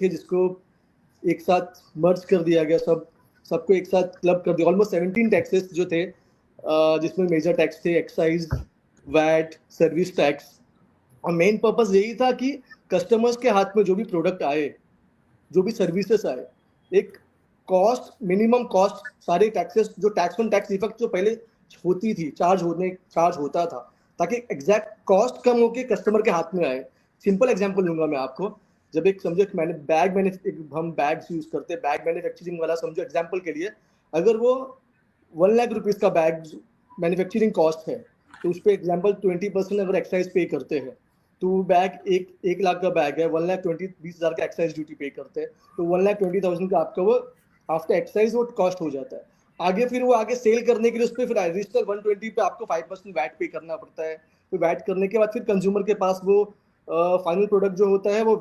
थे जिसको एक साथ मर्ज कर दिया गया, सबको एक साथ क्लब कर दिया। ऑलमोस्ट 17 टैक्सेस जो थे, जिसमें मेजर टैक्स थे एक्साइज, वैट, सर्विस टैक्स। और मेन पर्पस यही था कि कस्टमर्स के हाथ में जो भी प्रोडक्ट आए, जो भी सर्विसेज आए, एक कॉस्ट, मिनिमम कॉस्ट, सारे टैक्सेस जो टैक्स ऑन टैक्स इफेक्ट जो पहले होती थी, चार्ज होता था, ताकि एग्जैक्ट कॉस्ट कम होके कस्टमर के हाथ में आए। सिंपल एग्जांपल लूंगा मैं आपको। जब एक समझो मैंने हम बैग्स यूज करते हैं, बैग मैन्युफैक्चरिंग वाला समझो एग्जांपल के लिए, अगर वो 1 लाख रुपीज का बैग मैन्युफैक्चरिंग कॉस्ट है, तो उस पर एग्जाम्पल 20% अगर एक्साइज पे करते हैं, तो बैग एक लाख का बैग है, 1,20,000 का एक्साइज ड्यूटी पे करते हैं, तो 1,20,000 का आपका वो आफ्टर एक्साइज वो कॉस्ट हो जाता है। आगे फिर वो आगे सेल करने के लिए उस पर फिर एडिशनल 120 पे आपको 5% वैट पे करना पड़ता है। तो वैट करने के बाद फिर कंज्यूमर के पास वो फाइनल प्रोडक्ट जो होता है वो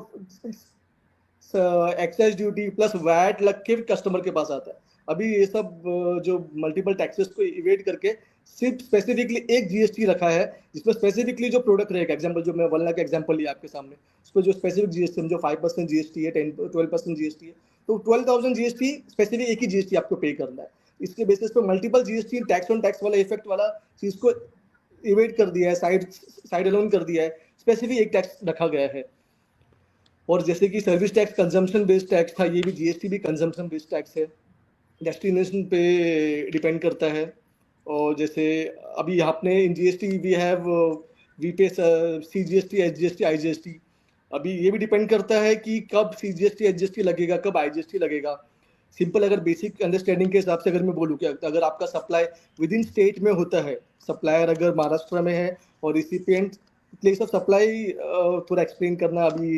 एक्साइज ड्यूटी प्लस वैट लग के कस्टमर के पास आता है। अभी ये सब जो मल्टीपल टैक्सेस को इवेट करके सिर्फ स्पेसिफिकली एक जीएसटी रखा है, जिसमें स्पेसिफिकली जो प्रोडक्ट रहेगा, एग्जांपल जो मैं 1 लाख का एग्जांपल लिया आपके सामने, उस पर जो स्पेसिफिक जीएसटी जो 5% जीएसटी है, 12% जीएसटी है, तो 12,000 जीएसटी स्पेसिफिक एक ही जीएसटी आपको पे करना है। इसके बेसिस पे multiple GST tax on tax वाला इफेक्ट वाला चीज को इवेट कर दिया है, साइड अलोन कर दिया है, स्पेसिफिक एक टैक्स रखा गया है। और जैसे कि service tax consumption based tax था, ये भी जीएसटी भी कंजम्पशन बेस्ड टैक्स है, डेस्टिनेशन पे डिपेंड करता है। और जैसे अभी आपने in GST we have we pay CGST, SGST, IGST. अभी ये भी डिपेंड करता है कि कब सीजीएसटी एसजीएसटी लगेगा, कब आईजीएसटी लगेगा। सिंपल अगर बेसिक अंडरस्टैंडिंग के हिसाब से अगर मैं बोलूँ कि अगर आपका सप्लाई विद इन स्टेट में होता है, सप्लायर अगर महाराष्ट्र में है और रिसिपिएंट प्लेस ऑफ सप्लाई, थोड़ा एक्सप्लेन करना अभी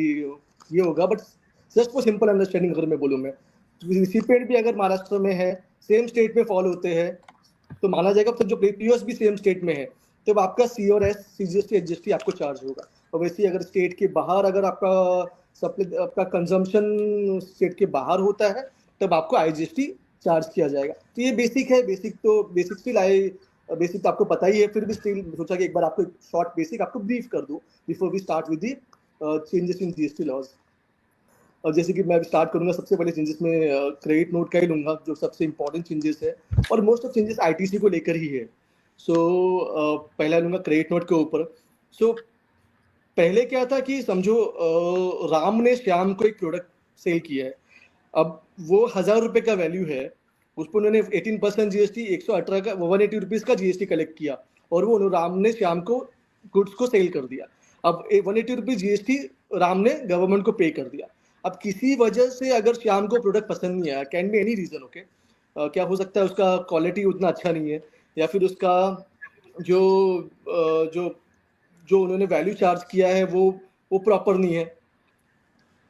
ये होगा, but just for simple understanding अगर मैं बोलूँ मैं, रिसिपिएंट भी अगर महाराष्ट्र में है, सेम स्टेट में फॉल होते हैं, तो माना जाएगा फिर जो पीओएस भी सेम स्टेट में है, तब आपका सी और एस सीजीएसटी एसजीएसटी आपको चार्ज होगा। और वैसे ही अगर स्टेट के बाहर अगर आपका सप्लाई, आपका कंजम्पशन स्टेट के बाहर होता है, तब आपको आईजीएसटी चार्ज किया जाएगा। तो ये बेसिक है, बेसिक स्टिल आई, बेसिक तो आपको पता ही है, फिर भी स्टिल सोचा कि एक बार आपको शॉर्ट बेसिक आपको ब्रीफ कर दूं before we start with the changes in GST laws. और जैसे कि मैं स्टार्ट करूंगा सबसे पहले चेंजेस में क्रेडिट नोट का ही लूंगा, जो सबसे इंपॉर्टेंट चेंजेस है, और मोस्ट ऑफ चेंजेस आईटीसी को लेकर ही है। सो पहला लूंगा क्रेडिट नोट के ऊपर। सो पहले क्या था कि समझो राम ने श्याम को एक प्रोडक्ट सेल किया है, अब वो 1,000 रुपए का वैल्यू है, उस पर उन्होंने 18% जीएसटी, 118 का 180 रुपीज का जीएसटी कलेक्ट किया, और वो राम ने श्याम को गुड्स को सेल कर दिया। अब 180 रुपीज जीएसटी राम ने गवर्नमेंट को पे कर दिया। अब किसी वजह से अगर श्याम को प्रोडक्ट पसंद नहीं आया, can be any reason, okay, क्या हो सकता है, उसका क्वालिटी उतना अच्छा नहीं है, या फिर उसका जो जो जो उन्होंने वैल्यू चार्ज किया है वो प्रॉपर नहीं है,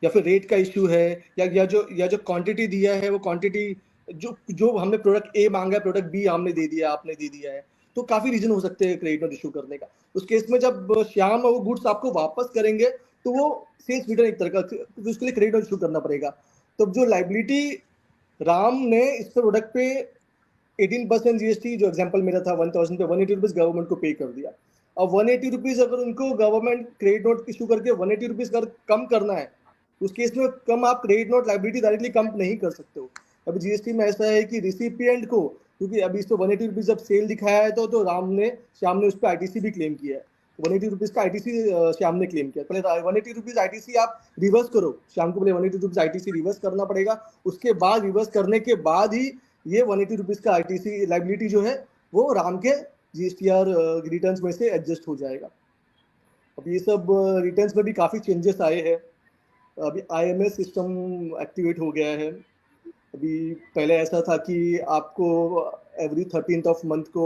या फिर रेट का इश्यू है, या जो क्वांटिटी दिया है वो क्वांटिटी, जो हमने प्रोडक्ट ए मांगा है प्रोडक्ट बी हमने दे दिया, आपने दे दिया है। तो काफी रीजन हो सकते हैं क्रेडिट नोट इशू करने का। उस केस में जब श्याम वो गुड्स आपको वापस करेंगे, तो वो सेल्स रिटर्न एक तरह का, तो उसके लिए क्रेडिट नोट इशू करना पड़ेगा। तो जो लाइबिलिटी राम ने इस प्रोडक्ट पे 18% जीएसटी, जो एग्जांपल मेरा था 1,000 पे 180 रुपीज गवर्नमेंट को पे कर दिया। अब 180 रुपीज अगर उनको गवर्नमेंट क्रेडिट नोट इशू करके 180 रुपीज कम करना है, उस केस में कम आप credit note liability directly come नहीं कर सकते हो। अभी जीएसटी में ऐसा है कि रिसिपिएंट को, क्योंकि अभी इस 180 रुपीज जब सेल दिखाया है, तो श्याम ने उस पर आईटीसी भी क्लेम किया है, 180 रुपीज का आईटीसी श्याम ने क्लेम किया। पहले 180 रुपीज आईटीसी आप रिवर्स करो, श्याम को पहले 180 रुपीज आईटीसी रिवर्स करना पड़ेगा, उसके बाद रिवर्स करने के बाद ही ये 180 रुपीज का आईटीसी लाइबिलिटी जो है वो राम के जीएसटीआर रिटर्न्स में से एडजस्ट हो जाएगा। अब ये सब रिटर्न्स में भी काफ़ी चेंजेस आए हैं। अभी आईएमएस सिस्टम एक्टिवेट हो गया है। अभी पहले ऐसा था कि आपको एवरी 13th ऑफ मंथ को,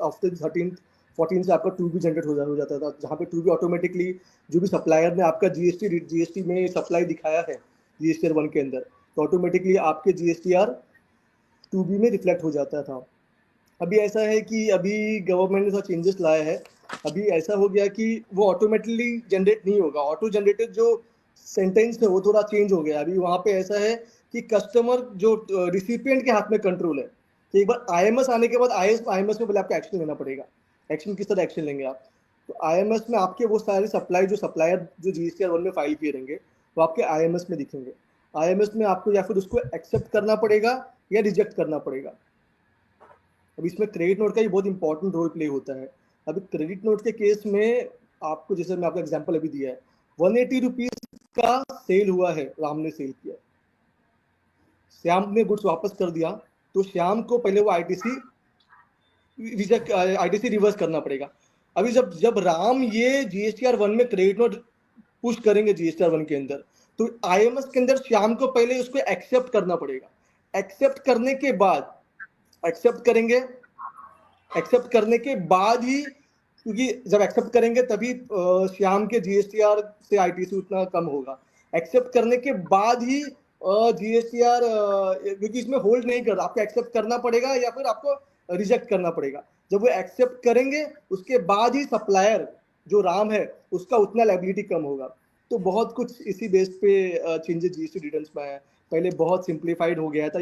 आफ्टर 14 से आपका टू बी जनरेट हो जाता था, जहाँ पे टू बी ऑटोमेटिकली जो भी सप्लायर ने आपका जीएसटी में सप्लाई दिखाया है जीएसटीआर 1 के अंदर, तो ऑटोमेटिकली आपके जीएसटीआर 2B में रिफ्लेक्ट हो जाता था। अभी ऐसा है कि अभी गवर्नमेंट ने थोड़ा चेंजेस लाया है। अभी ऐसा हो गया कि वो ऑटोमेटिकली जनरेट नहीं होगा, ऑटो जनरेटेड जो सेंटेंस है वो थोड़ा चेंज हो गया। अभी वहाँ पे ऐसा है कि कस्टमर जो रिसिपिएंट के हाथ में कंट्रोल है, तो एक बार आईएमएस आने के बाद आईएमएस में पहले आपको एक्शन लेना पड़ेगा। एक्शन किस तरह एक्शन लेंगे आप, तो आईएमएस में आपके वो सारे सप्लाई जो सप्लायर जो जीएसटीआर 1 में फाइल किए रहेंगे वो आपके आईएमएस में दिखेंगे। आईएमएस में आपको या फिर उसको एक्सेप्ट करना पड़ेगा या रिजेक्ट करना पड़ेगा। अब इसमें क्रेडिट नोट का ही बहुत इंपॉर्टेंट रोल प्ले होता है। अभी क्रेडिट नोट के केस में आपको, जैसे मैं आपको एग्जांपल अभी दिया है, 180 रुपीज का सेल हुआ है, राम ने सेल किया, श्याम ने गुड्स वापस कर दिया, तो श्याम को पहले वो आईटीसी रिवर्स करना पड़ेगा। अभी जब जब राम ये जीएसटीआर 1 में क्रेडिट नोट पुश करेंगे जीएसटीआर 1 के अंदर, तो आईएमएस के अंदर श्याम को पहले उसको एक्सेप्ट करना पड़ेगा। एक्सेप्ट करने के बाद एक्सेप्ट करेंगे, एक्सेप्ट करने के बाद ही, क्योंकि जब एक्सेप्ट करेंगे तभी श्याम के जीएसटीआर से आईटीसी उतना कम होगा। एक्सेप्ट करने के बाद ही जीएसटीआर, क्योंकि इसमें होल्ड नहीं कर, आपको एक्सेप्ट करना पड़ेगा या फिर आपको रिजेक्ट करना पड़ेगा। जब वो एक्सेप्ट करेंगे उसके बाद ही सप्लायर जो राम है उसका उतना लायबिलिटी कम होगा। तो बहुत कुछ इसी बेस पे चेंजेस जीएसटी रिटर्न्स में आया। पहले बहुत सिंप्लीफाइड हो गया था,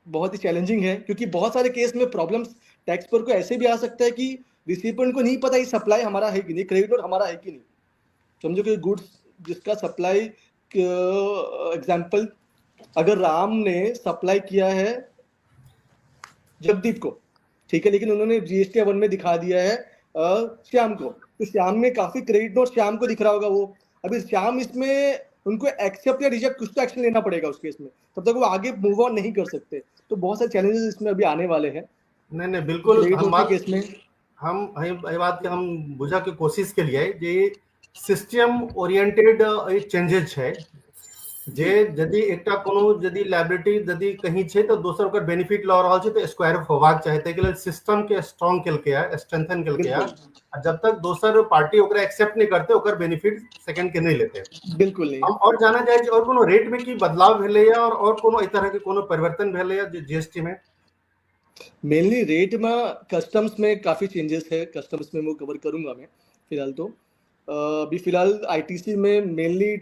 बहुत ही चैलेंजिंग है, क्योंकि बहुत सारे केस में प्रॉब्लम्स टैक्स पर को ऐसे भी आ सकता है कि रिसिपेंट को नहीं पता ये सप्लाई हमारा है कि नहीं, क्रेडिट नोट हमारा है कि नहीं। समझो कि गुड्स जिसका सप्लाई, एग्जांपल, अगर राम ने सप्लाई किया है जगदीप को, ठीक है, लेकिन उन्होंने जीएसटी 1 में दिखा दिया है श्याम को, तो श्याम में काफी क्रेडिट नोट श्याम को दिख रहा होगा वो। अभी श्याम इसमें उनको एक्सेप्ट या रिजेक्ट कुछ तो एक्शन लेना पड़ेगा उस केस में, तब तक वो आगे मूव ऑन नहीं कर सकते। तो बहुत सारे चैलेंजेस इसमें अभी आने वाले हैं। नहीं बिल्कुल, हम बात केस में ये बात के हम बुझा के कोशिश के लिए जे सिस्टम ओरिएंटेड चेंजेस है, जे यदि एकटा कोनो यदि लायबिलिटी यदि कहीं छै तो दोसर ओकर बेनिफिट ल रहल छै तो स्क्वायर होबाक चाही, ताहि के लेल सिस्टम के स्ट्रांग केलकै है, स्ट्रेंथन केलकै है। जब तक दोसर पार्टी ओकरा एक्सेप्ट नहीं करते ओकर बेनिफिट सेकंड के नहीं लेते। बिल्कुल नहीं। हम और जाना जाए और कोनो रेट में की बदलाव भेलै है और कोनो इस तरह के कोनो परिवर्तन भेलै है जीएसटी में? मेनली रेट में कस्टम्स में काफी चेंजेस है, कस्टम्स में वो कवर करूंगा मैं फिलहाल। तो अभी फिलहाल आईटीसी में मेनली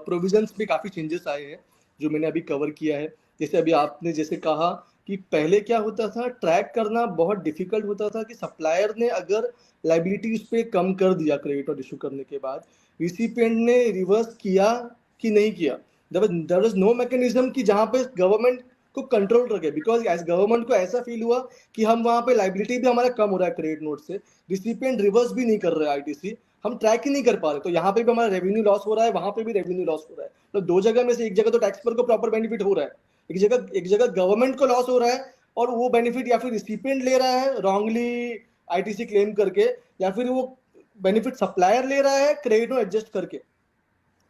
प्रोविजंस में काफ़ी चेंजेस आए हैं जो मैंने अभी कवर किया है। जैसे अभी आपने जैसे कहा कि पहले क्या होता था, ट्रैक करना बहुत डिफिकल्ट होता था कि सप्लायर ने अगर लाइबिलिटी उस पर कम कर दिया क्रेडिट और इशू करने के बाद, रिसिपिएंट ने रिवर्स किया कि नहीं किया। देयर वाज नो मैकेनिज्म कि जहाँ पे गवर्नमेंट को कंट्रोल रखे, बिकॉज एज गवर्नमेंट को ऐसा फील हुआ कि हम वहाँ पे लाइबिलिटी भी हमारा कम हो रहा है क्रेडिट नोट से, रिसिपिएंट रिवर्स भी नहीं कर रहे आईटीसी, हम ट्रैक ही नहीं कर पा रहे, तो यहाँ पे भी हमारा रेवेन्यू लॉस हो रहा है, वहां पे भी रेवेन्यू लॉस हो रहा है। तो दो जगह में से एक जगह तो टैक्स पेयर को प्रॉपर बेनिफिट हो रहा है, एक जगह गवर्नमेंट को लॉस हो रहा है, और वो बेनिफिट या फिर रिसिपिएंट ले रहा है रॉन्गली आईटीसी क्लेम करके, या फिर वो बेनिफिट सप्लायर ले रहा है क्रेडिट नोट एडजस्ट करके,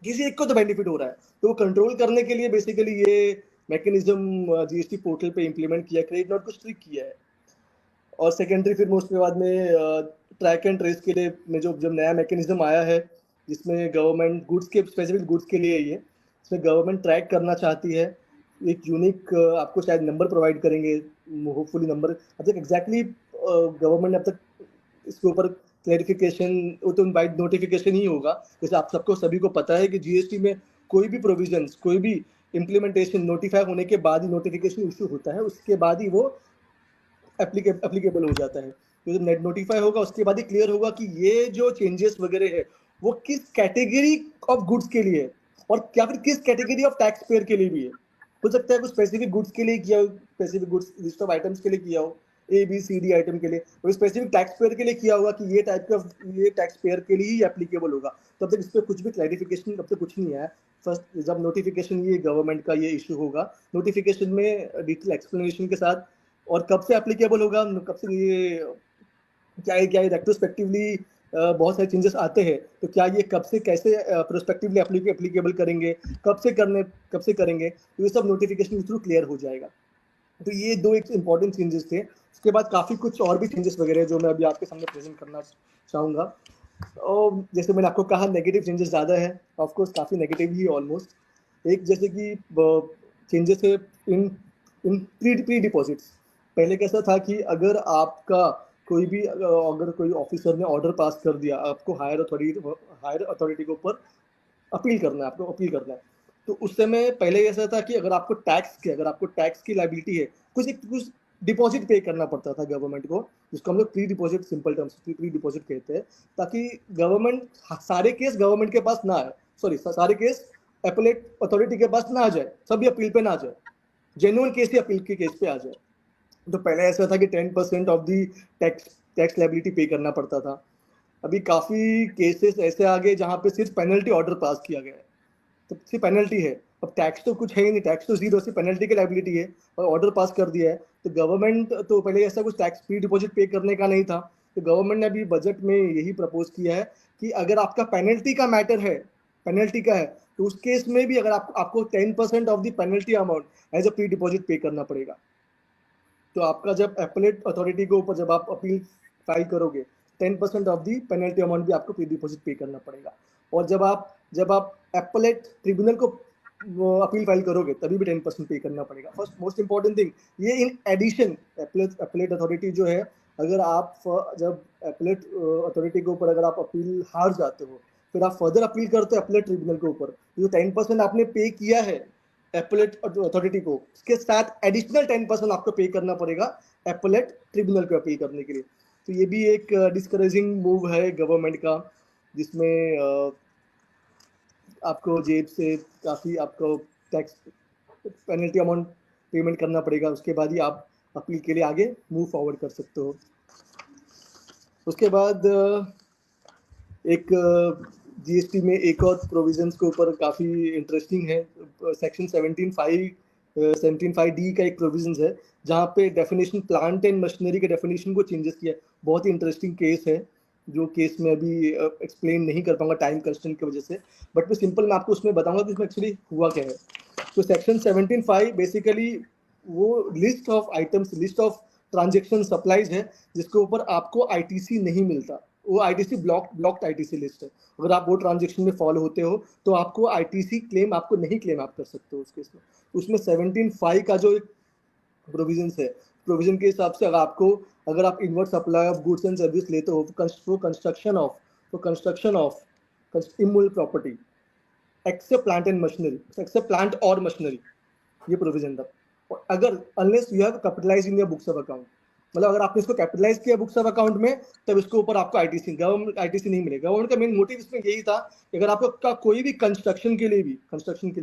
किसी एक को तो बेनिफिट हो रहा है। तो वो कंट्रोल करने के लिए बेसिकली ये मैकेनिज्म जीएसटी पोर्टल पे इंप्लीमेंट किया, क्रेडिट नोट को स्ट्रिक्ट किया है। और सेकेंडरी फिर उसके बाद में ट्रैक एंड ट्रेस के लिए में जब नया मैकेनिज्म आया है, जिसमें गवर्नमेंट गुड्स के स्पेसिफिक गुड्स के लिए ये, इसमें गवर्नमेंट ट्रैक करना चाहती है, एक यूनिक आपको शायद नंबर प्रोवाइड करेंगे, होपफुली नंबर। अब तक एग्जैक्टली गवर्नमेंट ने अब तक इसके ऊपर क्लैरिफिकेशन, वो तो बाय नोटिफिकेशन ही होगा। जैसे आप सबको सभी को पता है कि जीएसटी में कोई भी प्रोविजंस, कोई भी इम्प्लीमेंटेशन नोटिफाई होने के बाद ही नोटिफिकेशन इशू होता है, उसके बाद ही वो एप्लीकेबल हो जाता है। तो जब नेट नोटिफाई होगा उसके बाद ही क्लियर होगा कि ये जो चेंजेस वगैरह है वो किस कैटेगरी ऑफ गुड्स के लिए है, और या फिर किस कैटेगरी ऑफ टैक्स पेयर के लिए भी है। हो सकता है कुछ स्पेसिफिक गुड्स के लिए किया हो, specific goods list of items के लिए किया हो, A B C D item के लिए, और स्पेसिफिक टैक्स पेयर के लिए किया होगा कि ये टाइप का ये टैक्स पेयर के लिए ही एप्लीकेबल होगा। तब तक इस पर कुछ भी क्लैरिफिकेशन तब तक कुछ नहीं आया। फर्स्ट जब नोटिफिकेशन ये गवर्नमेंट का ये इशू होगा, नोटिफिकेशन में डिटेल एक्सप्लेनेशन के साथ, और कब से एप्लीकेबल होगा, कब से ये क्या रेट्रोस्पेक्टिवली बहुत सारे चेंजेस आते हैं, तो क्या ये कब से कैसे प्रोस्पेक्टिवली एप्लीकेबल करेंगे, कब से करेंगे, तो ये सब नोटिफिकेशन के थ्रू क्लियर हो जाएगा। तो ये दो एक इंपॉर्टेंट चेंजेस थे। उसके बाद काफ़ी कुछ और भी चेंजेस वगैरह जो मैं अभी आपके सामने प्रेजेंट करना चाहूँगा। और जैसे मैंने आपको कहा नेगेटिव चेंजेस ज़्यादा है, ऑफकोर्स काफ़ी नेगेटिव ही ऑलमोस्ट। एक जैसे कि चेंजेस है इन प्री डिपॉजिट्स। पहले कैसा था कि अगर आपका अगर कोई ऑफिसर ने ऑर्डर पास कर दिया, आपको हायर अथॉरिटी के ऊपर अपील करना है, तो उस समय पहले ऐसा था कि अगर आपको टैक्स की लायबिलिटी है, कुछ डिपॉजिट पे करना पड़ता था गवर्नमेंट को, जिसको हम लोग प्री डिपॉजिट कहते हैं, ताकि गवर्नमेंट सारे केस गवर्नमेंट के पास ना आए, सॉरी सारे केस अपीलेट अथॉरिटी के पास ना आ जाए, सभी अपील पे ना आ जाए, जेन्युइन केस ही अपील के केस पे आ जाए। तो पहले ऐसा था कि 10% ऑफ दी टैक्स लायबिलिटी पे करना पड़ता था। अभी काफी केसेस ऐसे आ गए जहां पे सिर्फ पेनल्टी ऑर्डर पास किया गया है, तो सिर्फ पेनल्टी है, अब टैक्स तो कुछ है ही नहीं, टैक्स तो जीरो, सिर्फ पेनल्टी की लायबिलिटी है और ऑर्डर पास कर दिया है। तो गवर्नमेंट तो पहले ऐसा कुछ टैक्स प्री डिपॉजिट पे करने का नहीं था, तो गवर्नमेंट ने अभी बजट में यही प्रपोज किया है कि अगर आपका पेनल्टी का मैटर है, पेनल्टी का है, तो उस केस में भी अगर आपको 10% of the penalty amount as a pre deposit pay करना पड़ेगा। तो आपका जब अपीलेट अथॉरिटी के ऊपर जब आप अपील फाइल करोगे, 10% ऑफ दी पेनल्टी अमाउंट भी आपको प्री डिपॉजिट पे करना पड़ेगा। और जब आप अपीलेट ट्रिब्यूनल को अपील फाइल करोगे तभी भी 10% पे करना पड़ेगा। फर्स्ट मोस्ट इंपॉर्टेंट थिंग ये, इन एडिशन अपीलेट अथॉरिटी जो है, अगर आप जब अपीलेट अथॉरिटी के ऊपर अगर आप अपील हार जाते हो, फिर आप फर्दर अपील करते हो अपीलेट ट्रिब्यूनल के ऊपर, जो 10% आपने पे किया है अपीलेट अथॉरिटी को, उसके साथ एडिशनल 10% आपको पे करना पड़ेगा अपीलेट ट्रिब्यूनल को अपील करने के लिए। तो ये भी एक डिस्करेजिंग मूव है गवर्नमेंट का, जिसमें आपको जेब से काफ़ी आपको टैक्स पेनल्टी अमाउंट पेमेंट करना पड़ेगा, उसके बाद ही आप अपील के लिए आगे मूव फॉरवर्ड कर सकते हो। उसके बाद एक जीएसटी में एक और प्रोविजंस के ऊपर काफ़ी इंटरेस्टिंग है, सेक्शन 17(5)(डी) का एक प्रोविजन है जहाँ पे डेफिनेशन प्लांट एंड मशीनरी के डेफिनेशन को चेंजेस किया है। बहुत ही इंटरेस्टिंग केस है, जो केस में अभी एक्सप्लेन नहीं कर पाऊंगा टाइम कंस्ट्रेंट की वजह से, बट मैं सिंपल मैं आपको उसमें बताऊंगा कि इसमें एक्चुअली हुआ क्या है। तो सेक्शन 17(5) बेसिकली वो list of items, list of transaction supplies है जिसके ऊपर आपको आईटीसी नहीं मिलता। वो आईटीसी ब्लॉक्ड आईटीसी लिस्ट है, अगर आप वो ट्रांजेक्शन में फॉलो होते हो तो आपको आईटीसी क्लेम आपको नहीं क्लेम आप कर सकते हो उस केस में। उसमें 17(5) का जो एक प्रोविजन है, प्रोविजन के हिसाब से अगर आप inward supply of goods and service लेते हो तो construction of immovable property except plant and machinery, except plant और मशीनरी, ये प्रोविजन था। और अगर unless you have capitalize in your books of account, मतलब अगर आपने इसको कैपिटलाइज किया बुक्स ऑफ अकाउंट में, तब इसके ऊपर आपको गवर्नमेंट आईटीसी नहीं मिलेगा। गवर्नमेंट का मेन मोटिव इसमें यही था कि अगर आपका कोई भी कंस्ट्रक्शन के लिए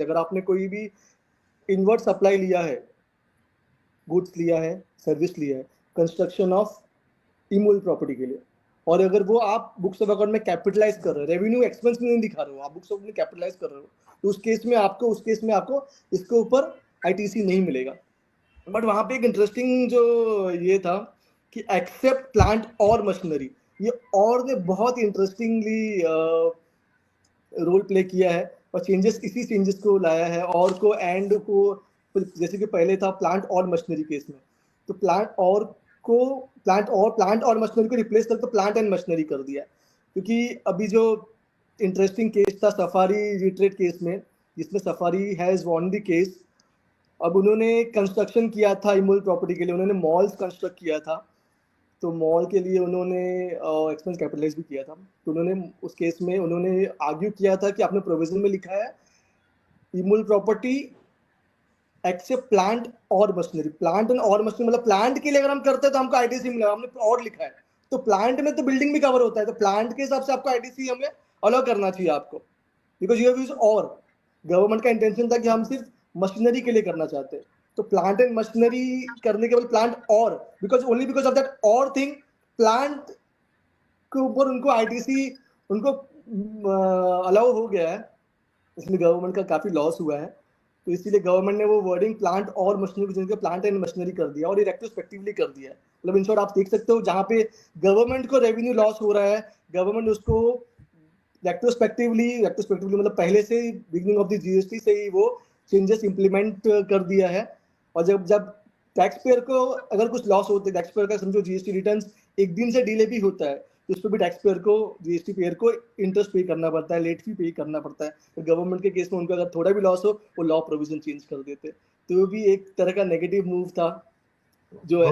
अगर आपने कोई भी इनवर्ट सप्लाई लिया है, गुड्स लिया है, सर्विस लिया है, कंस्ट्रक्शन ऑफ इमूवेबल प्रॉपर्टी के लिए, और अगर वो आप बुक्स ऑफ अकाउंट में कैपिटलाइज कर रहे हो, रेवेन्यू एक्सपेंस में नहीं दिखा रहे हो, आप बुक्स ऑफ में कैपिटलाइज कर रहे हो, तो उस केस में आपको इसके ऊपर आईटीसी नहीं मिलेगा। बट वहां पे एक इंटरेस्टिंग जो ये था कि एक्सेप्ट प्लांट और मशीनरी, ये और ने बहुत इंटरेस्टिंगली रोल प्ले किया है और इसी चेंजेस को लाया है, और को एंड को, जैसे कि पहले था प्लांट और मशीनरी केस में, तो प्लांट और मशीनरी को रिप्लेस करके प्लांट एंड मशीनरी कर दिया है। क्योंकि अभी जो इंटरेस्टिंग केस था सफारी रिट्रेट केस में, जिसमें safari has won the case. अब उन्होंने कंस्ट्रक्शन किया था इमूवेबल प्रॉपर्टी के लिए, उन्होंने मॉल्स कंस्ट्रक्ट किया था, तो मॉल के लिए उन्होंने एक्सपेंस कैपिटलाइज भी किया था। तो उन्होंने उस केस में उन्होंने आर्ग्यू किया था कि आपने प्रोविजन में लिखा है इमूवेबल प्रॉपर्टी एक्सेप्ट प्लांट और मशीनरी, प्लांट एंड और मशीनरी, मतलब प्लांट के लिए अगर हम करते हैं तो हमको आईटीसी मिलेगा, हमने और लिखा है, तो प्लांट में तो बिल्डिंग भी कवर होता है, तो प्लांट के हिसाब से आपको आईटीसी हमें अलाउ करना चाहिए आपको, बिकॉज यू हैव यूज्ड और। गवर्नमेंट का इंटेंशन था कि हम सिर्फ मशीनरी के लिए करना चाहते हैं, तो प्लांट एंड मशीनरी करने के बाद प्लांट और, बिकॉज ऑफ दैट और थिंग, प्लांट के ऊपर उनको आईटीसी उनको अलाउ हो गया है, इसमें गवर्नमेंट का काफी लॉस हुआ है। तो इसीलिए गवर्नमेंट ने वो वर्डिंग प्लांट और मशीनरी को जगह प्लांट एंड मशीनरी कर दिया और ये रेट्रोस्पेक्टिवली कर दिया है। मतलब इन शॉर्ट आप देख सकते हो जहाँ पे गवर्नमेंट को रेवेन्यू लॉस हो रहा है, गवर्नमेंट उसको रेट्रोस्पेक्टिवली मतलब पहले से ही बिगिनिंग ऑफ द जीएसटी से ही वो चेंजेस इंप्लीमेंट कर दिया है। और जब टैक्स पेयर को अगर कुछ लॉस होता है, टैक्स पेयर का समझो जीएसटी रिटर्न्स एक दिन से डिले भी होता है, तो उस पर भी टैक्स पेयर को, जीएसटी पेयर को इंटरेस्ट पे करना पड़ता है, लेट फी पे करना पड़ता है। तो गवर्नमेंट के केस में उनको अगर थोड़ा भी लॉस हो वो लॉ प्रोविजन चेंज कर देते, तो वो भी एक तरह का नेगेटिव मूव था जो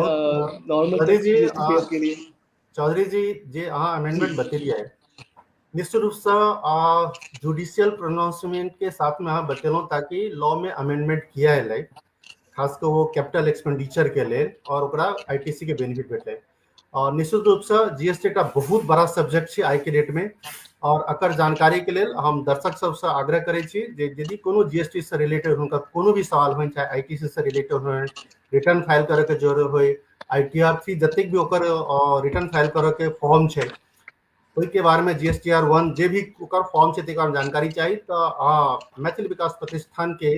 नॉर्मल जीएसटी पेयर के लिए। चौधरी जी जे अहाँ अमेंडमेंट बतेलिए है, निश्चित रूप से जुडिशियल प्रोनाउंसमेंट के साथ में अहाँ बतेलहुँ ताकि लॉ में अमेंडमेंट किया है, खासकर वो कैपिटल एक्सपेंडिचर के लिए और ओकरा आईटीसी के बेनिफिट भेटे। और निश्चित रूप से जीएसटी का बहुत बड़ा सब्जेक्ट है आज के डेट में, और अकर जानकारी के लिए हम दर्शक सबसे आग्रह करै छी जे यदि कोनो जीएसटी से रिलेटेड हुनका कोनो भी सवाल हो, चाहे आईटीसी से रिलेटेड हो, रिटर्न फाइल करे के जरूरत हो, आईटीआर जतेक भी ओकर रिटर्न फाइल करे के फॉर्म छै ओहि के बारे में जीएसटीआर 1 जे भी ओकर फॉर्म छै तकर जानकारी चाहिए तो मैथिल विकास प्रतिष्ठान के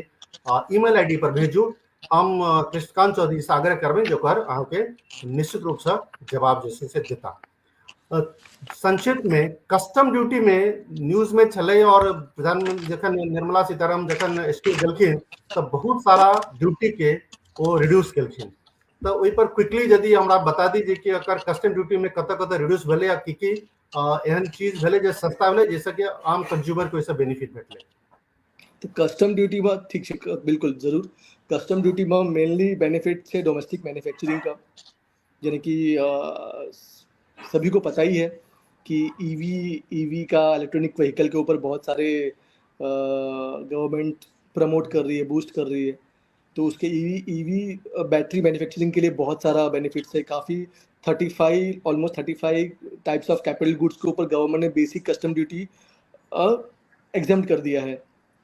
ईमेल आईडी पर भेजू। हम कृष्णकांत चौधरी से आग्रह करबे जो कर अहाँ के निश्चित रूप से जवाब जैसे से देता। संक्षिप्त में कस्टम ड्यूटी में न्यूज में चले और प्रधानमंत्री जखन निर्मला सीतारामन जखन स्पीच देलखिन तो बहुत सारा ड्यूटी के वो रिड्यूस केलखिन, तो ओहि पर क्विकली यदि हमरा बता दी कि अगर कस्टम ड्यूटी में कत कत रिड्यूस भेले या की एहन चीज भेले जे सस्ता भेले जैसे कि आम कंज्यूमर को इससे बेनिफिट भेटले। तो कस्टम ड्यूटी में ठीक है, बिल्कुल जरूर कस्टम ड्यूटी में मेनली बेनिफिट है डोमेस्टिक मैन्युफैक्चरिंग का, यानी कि सभी को पता ही है कि ईवी का इलेक्ट्रॉनिक व्हीकल के ऊपर बहुत सारे गवर्नमेंट प्रमोट कर रही है, बूस्ट कर रही है, तो उसके ईवी बैटरी मैन्युफैक्चरिंग के लिए बहुत सारा बेनिफिट्स है। काफ़ी almost 35 types of capital goods के ऊपर गवर्नमेंट ने बेसिक कस्टम ड्यूटी एग्जाम्प्ट कर दिया है।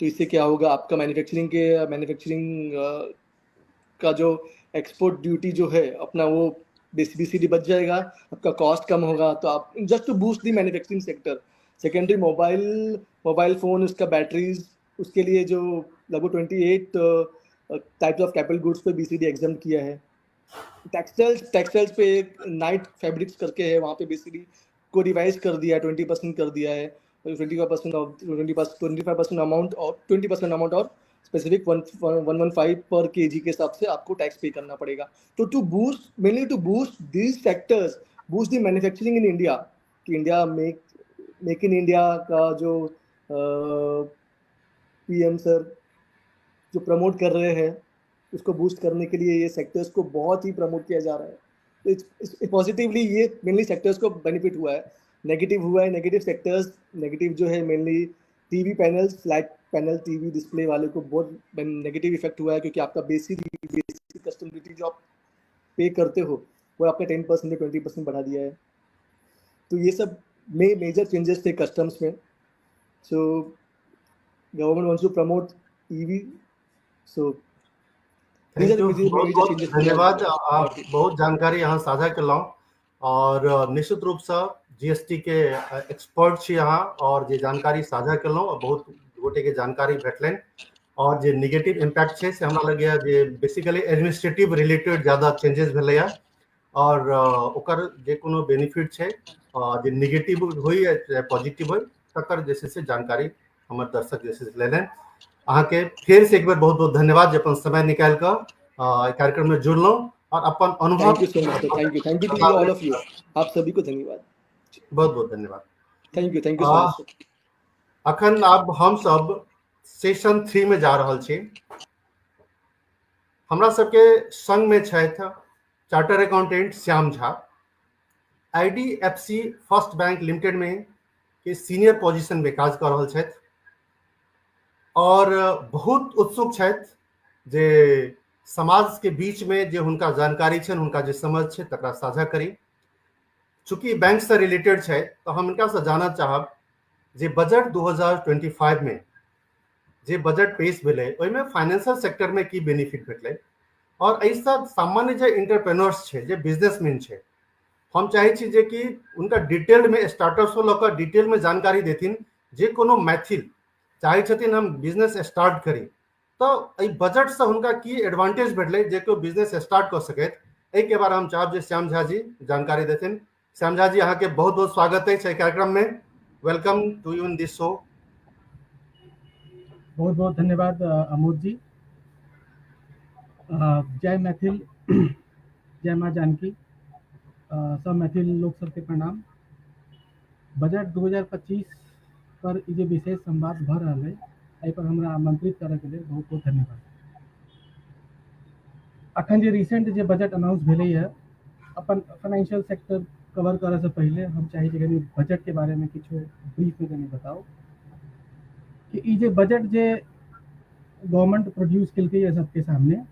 तो इससे क्या होगा, आपका मैन्युफैक्चरिंग का जो एक्सपोर्ट ड्यूटी जो है अपना वो बेसिकली बच जाएगा, आपका कॉस्ट कम होगा। तो आप just to boost the manufacturing sector. Secondary mobile phone, उसका बैटरीज, उसके लिए जो लगभग 28 टाइप्स ऑफ कैपिटल गुड्स पे बीसीडी एग्जाम किया है। टेक्सटाइल्स पे एक नाइट फैब्रिक्स करके है, वहाँ पे बेसिकली को रिवाइज कर दिया है, 20% कर दिया है, 25% अमाउंट और 20% अमाउंट और स्पेसिफिक 115 पर केजी के हिसाब से आपको टैक्स पे करना पड़ेगा। तो to boost these sectors, boost the manufacturing in India, कि इंडिया मेक इन इंडिया का जो पीएम सर जो प्रमोट कर रहे हैं उसको बूस्ट करने के लिए ये सेक्टर्स को बहुत ही प्रमोट किया जा रहा है। तो पॉजिटिवली ये मेनली सेक्टर्स को बेनिफिट हुआ है। नेगेटिव सेक्टर्स, नेगेटिव जो है mainly TV panels, flat panel TV display वाले को बहुत नेगेटिव इफेक्ट हुआ है, क्योंकि आपका बेसिक कस्टम ड्यूटी जो आप पे करते हो वो आपने 10% से 20% बढ़ा दिया है। तो ये सब में मेजर चेंजेस थे कस्टम्स में। So government wants to promote EV, so धन्यवाद। आप बहुत जानकारी यहाँ साझा केलहुँ और निश्चित रूप से जीएसटी के एक्सपर्ट छी यहाँ, और जे जानकारी साझा केलहुँ बहुत गोटे के जानकारी भेटलनि, और जे नेगेटिव इम्पैक्ट छै से हमरा लगैया जे बेसिकली एडमिनिस्ट्रेटिव रिलेटेड ज्यादा चेंजेस भेलैया, और ओकर जे कोनो बेनिफिट छै जे नेगेटिव होई या पॉजिटिव होई तकर जे से जानकारी हमर दर्शक जे से लेलनि। अहाँ के फिर से एक बार बहुत बहुत धन्यवाद जे अपन समय निकाल कर कार्यक्रम में जुड़लहुँ और अपन अनुभव। Thank you to all of you, आप सभी को धन्यवाद, बहुत बहुत धन्यवाद। Thank you so much. अखन अब हम सब सेशन 3 में जा रहल छी। हमरा सबके संग में छथि charter accountant Shyam Jha, IDFC first bank limited में के सीनियर पोजीशन में काज कर रहल छथि और बहुत उत्सुक छथि जे समाज के बीच में जे हुनका जानकारी छनि, हुनका जे समझ छै तकरा साझा करी। चूंकि बैंक से रिलेटेड छै तो हम इनका से जानना चाहब जे बजट 2025 में जे बजट पेश भेलै ओहिमे फाइनेंशियल सेक्टर में की बेनिफिट भेटलै, और ऐसा सामान्य जे इंटरप्रेन्योर्स छै, जे बिजनेसमैन छै, हम चाहे छी जे कि उनका डिटेल में स्टार्टअप से लऽ डिटेल में जानकारी देथिन। जे कोनो मैथिल चाहे छथिन हम बिजनेस स्टार्ट करी तो एहि बजट से उनका की एडवांटेज भेटलै जे को बिजनेस स्टार्ट कर सकैत, एहि के बारे हम चाहब जे श्याम झा जी जानकारी देथिन। श्याम झा जी, अहाँ के बहुत बहुत स्वागत है कार्यक्रम में। Welcome to you in this show. बहुत बहुत धन्यवाद अमोद जी। जय मैथिल, जय माँ जानकी, सब मैथिल लोग सबके प्रणाम। बजट 2025 पर जे विशेष संवाद भ रहा है, एहि पर हमरा आमंत्रित करे के लिए बहुत बहुत धन्यवाद। अखन जे रिसेंट जे बजट अनाउंस भेलै है, अपन फाइनेंशियल सेक्टर कवर करे से पहले हम चाहे कि बजट के बारे में किछु ब्रीफ में कनी बताओ कि ई जे बजट जे गवर्नमेंट प्रोड्यूस केलकै है सबके सामने,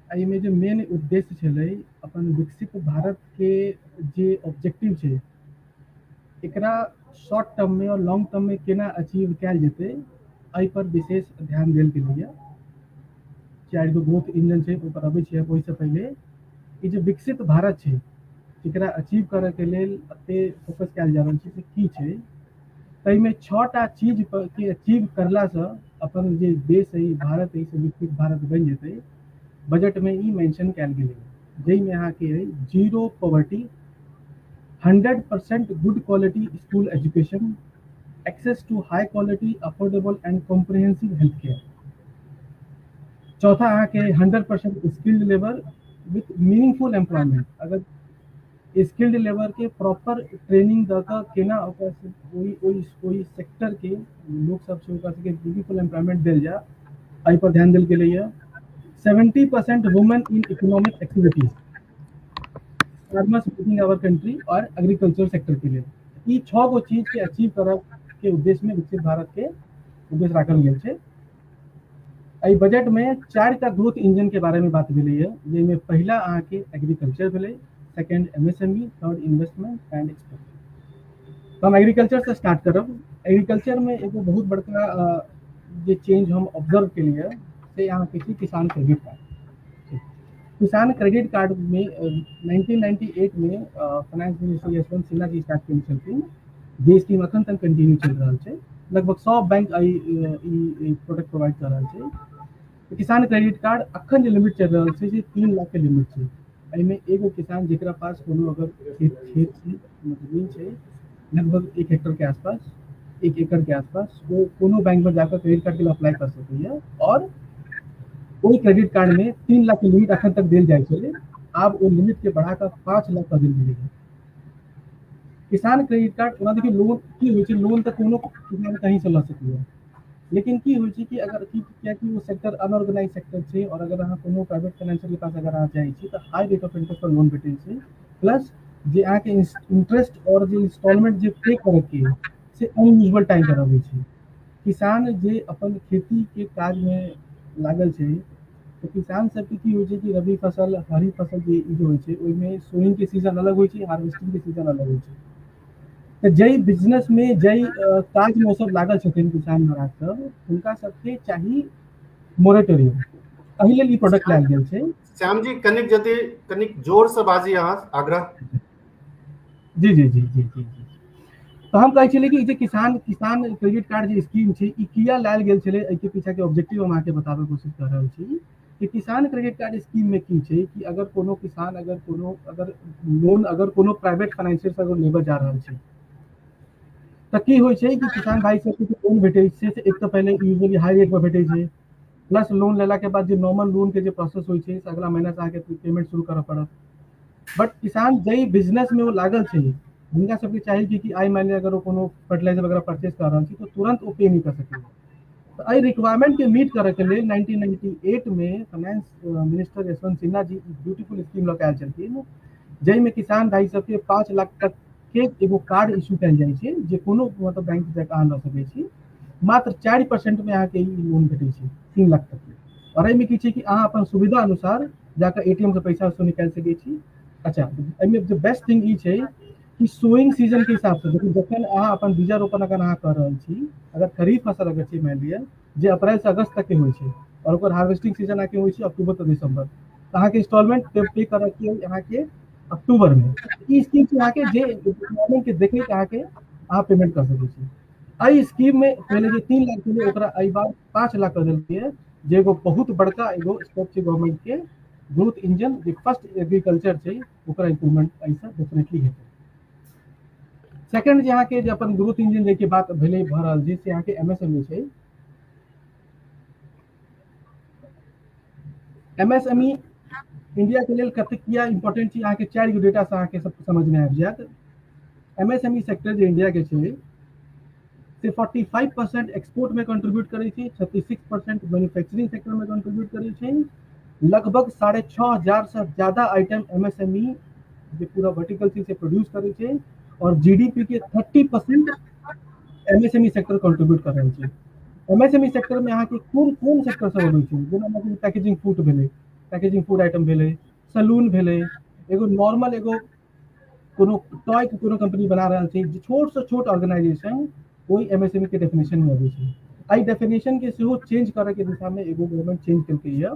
एहिमे जे मेन उद्देश्य छलै अपन विकसित भारत के जे ऑब्जेक्टिव छै एकरा शॉर्ट टर्म में और लॉन्ग टर्म में केना अचीव कयल जेतै एहि पर विशेष ध्यान देल गेलैए। 4 गो ग्रोथ इंजन छै, ओहि पर अबै छियै। ओहिसँ पहिले ई जे विकसित भारत छै एकरा अचीव करऽ के लेल एते फोकस कयल जा रहल छै से की छै, ताहिमे 6टा चीज पर के अचीव करलासँ अपन जे देश है भारत है से विकसित भारत बनि जेतै। बजट में ई मेंशन कयल गेलै, जाहिमे अहाँके है zero poverty, 100% good quality school education, access to high quality affordable and comprehensive health care. चौथा अहाँके 100% skilled labour with meaningful employment. अगर स्किल्ड लेबर के प्रॉपर ट्रेनिंग दऽ कऽ केना ओहि सेक्टर के लोक सब छै ओकरा सबके मीनिंगफुल एम्प्लॉयमेंट देल जाय, एहि पर ध्यान देल गेलैए। 70% women in economic activities, farmers making our country और एग्रीकल्चर सेक्टर के लिए। ई 6 गो चीज के अचीव करब के उद्देश्य में विकसित भारत के उद्देश्य राखल गेल छै। एहि बजट में 4टा ग्रोथ इंजन के बारे में बात भेलैए, जाहिमे पहिला अहाँके एग्रीकल्चर भेलै, second MSME, third investment and export. तो हम एग्रीकल्चर से स्टार्ट करब। एग्रीकल्चर में एगो बहुत बड़का जे चेंज हम ऑब्जर्व केलिए से अहाँके छै किसान क्रेडिट कार्ड। किसान क्रेडिट कार्ड में 1998 में finance minister Yashwant Sinha ji start केने छलखिन। जे स्कीम अखन तक कंटिन्यू चल रहल छै, लगभग 100 बैंक ई प्रोडक्ट प्रोवाइड कर रहल छै। तो किसान क्रेडिट कार्ड अखन जे लिमिट चल रहल छै से 3 लाख के लिमिट छै। एहिमे एगो किसान जेकरा पास कोनो अगर खेत छै, जमीन छै लगभग 1 हेक्टेयर के आसपास, 1 एकड़ के आसपास, वो कोनो बैंक में जाकर क्रेडिट कार्ड के लिए अप्लाई कर सकैए। और ओहि क्रेडिट कार्ड में 3 लाख के लिमिट अखन तक देल जाइ छलै, आब ओ लिमिट के बढ़ाकर 5 लाख कर देल गेलै है। किसान क्रेडिट कार्ड ओना देखिए लोन की होइ छै, लोन तऽ कोनो किसान कहीं से लऽ सकैए, लेकिन की होइ छै कि अगर कियाकि वो सेक्टर अनऑर्गेनाइज सेक्टर छै और अगर अहाँ कोनो प्राइवेट फाइनेंशियल के पास अगर अहाँ जाइ छी तऽ हाई रेट ऑफ इंटरेस्ट पर लोन भेटै छै, प्लस जे अहाँके इंटरेस्ट और जे इंस्टॉलमेंट जे पे करऽ के से अनयूजुअल टाइम पर अबै छै। किसान जे अपन खेती के काज में लागल छै तो किसान सबके की होइ छै कि रबी फसल, खरीफ फसल जे होइ छै ओहिमे सोइंग के सीजन अलग होइ छै, हार्वेस्टिंग के सीजन अलग होइ छै। तऽ जै बिजनेस में जै काज में सब लागल छथिन किसान महाराज सब, हुनका सबके चाही मोरेटोरियम, एहि लेल ई प्रोडक्ट लायल गेल छै। श्याम जी कनिक जोर से बाजी अहाँ, आग्रह। जी जी जी जी जी जी। तो हम कहै छलियै कि जे किसान क्रेडिट कार्ड जे स्कीम छै ई किया लायल गेल छलै, एहिके पीछा के ऑब्जेक्टिव हम अहाँके बताबै कोशिश कर रहल छी कि किसान क्रेडिट कार्ड स्कीम में की छै कि अगर कोनो किसान अगर लोन अगर कोनो प्राइवेट फाइनेंशियल से अगर लेबर जा रहल छै तऽ की होइ छै कि किसान भाई सबके लोन भेटै छै से एक तऽ पहले यूजुअली हाई रेट पर भेटै छै, प्लस लोन लेला के बाद जो नॉर्मल लोन के जो प्रोसेस होइ छै से अगला महीना से अहाँके पेमेंट शुरू करऽ पड़त। बट किसान जै बिजनेस में वो लागल छै हुनका सबके चाही कि आइ मान लिअ अगर वो कोनो फर्टिलाइजर वगैरह परचेज कर रहल छी तो तुरंत वो पे नहीं कर सकेगा। तो एहि रिक्वायरमेंट के मीट करे के लेल 1998 में finance minister Yashwant Sinha ji beautiful scheme लऽ के आयल छलखिन, जाहिमे किसान भाई सबके 5 लाख तक के एगो कार्ड इशू कयल जाइ छै जे कोनो मतलब बैंक जाके अहाँ लऽ सकै छी। मात्र 4% में अहाँके ई लोन भेटै छै 3 लाख तक के। और एहिमे की छै कि अहाँ अपन सुविधा अनुसार जाकर एटीएम से पैसा उसको निकालि सकै छी। अच्छा, एहिमे जो बेस्ट थिंग ई छै कि सोइंग सीजन के हिसाब से जखन अहाँ अपन बीजा रोपण अगर अहाँ कर रहल छी, अगर खरीफ फसल अगर छै मान लिअ जे अप्रैल से अगस्त तक के होइ छै और ओकर हार्वेस्टिंग सीजन अहाँके होइ छै अक्टूबर से दिसंबर, तऽ अहाँके इंस्टॉलमेंट पे करऽ के अहाँके अक्टूबर में ई स्कीम से अहाँके जे रिक्वायरमेंट के देखै के अहाँके अहाँ पेमेंट कर सकै छी। एहि स्कीम में पहले जे 3 लाख छलै ओकरा एहि बार 5 लाख कर देलकै, जे एगो बहुत बड़का एगो स्टेप छै गवर्नमेंट के ग्रोथ इंजन जे फर्स्ट एग्रीकल्चर छै ओकरा इम्प्रूवमेंट ऐसा डेफिनेटली हेतै। सेकंड जे अहाँके जे अपन ग्रोथ इंजन जे के बात भेलै भऽ रहल छै से अहाँके एमएसएमई छै। एमएसएमई इंडिया के लेल कतेक किया इंपॉर्टेंट छै अहाँके 4 गो डेटा से अहाँके सब समझ में आबि जायत। एमएसएमई सेक्टर जे इंडिया के छै से 45% एक्सपोर्ट में कंट्रीब्यूट करै छै, 36% मैन्युफैक्चरिंग सेक्टर में कंट्रीब्यूट करै छै, लगभग 6,500 से ज्यादा आइटम एमएसएमई जे पूरा वर्टिकल से प्रोड्यूस करे छै और जीडीपी के 30% एमएसएमई सेक्टर कंट्रीब्यूट कर रहल छै। एमएसएमई सेक्टर में अहाँके कोन सेक्टर सब अबै छै, जेना पैकेजिंग फूड भेलै, पैकेजिंग फूड आइटम भेलै, सलून भेलै, एगो नॉर्मल एगो कोनो टॉय के कोनो कंपनी बना रहल छै, जे छोट से छोट ऑर्गेनाइजेशन कोई एमएसएमई के डेफिनेशन में अबै छै। आई डेफिनेशन के सेहो चेंज करे के दिशा में एगो गवर्नमेंट चेंज केलकै है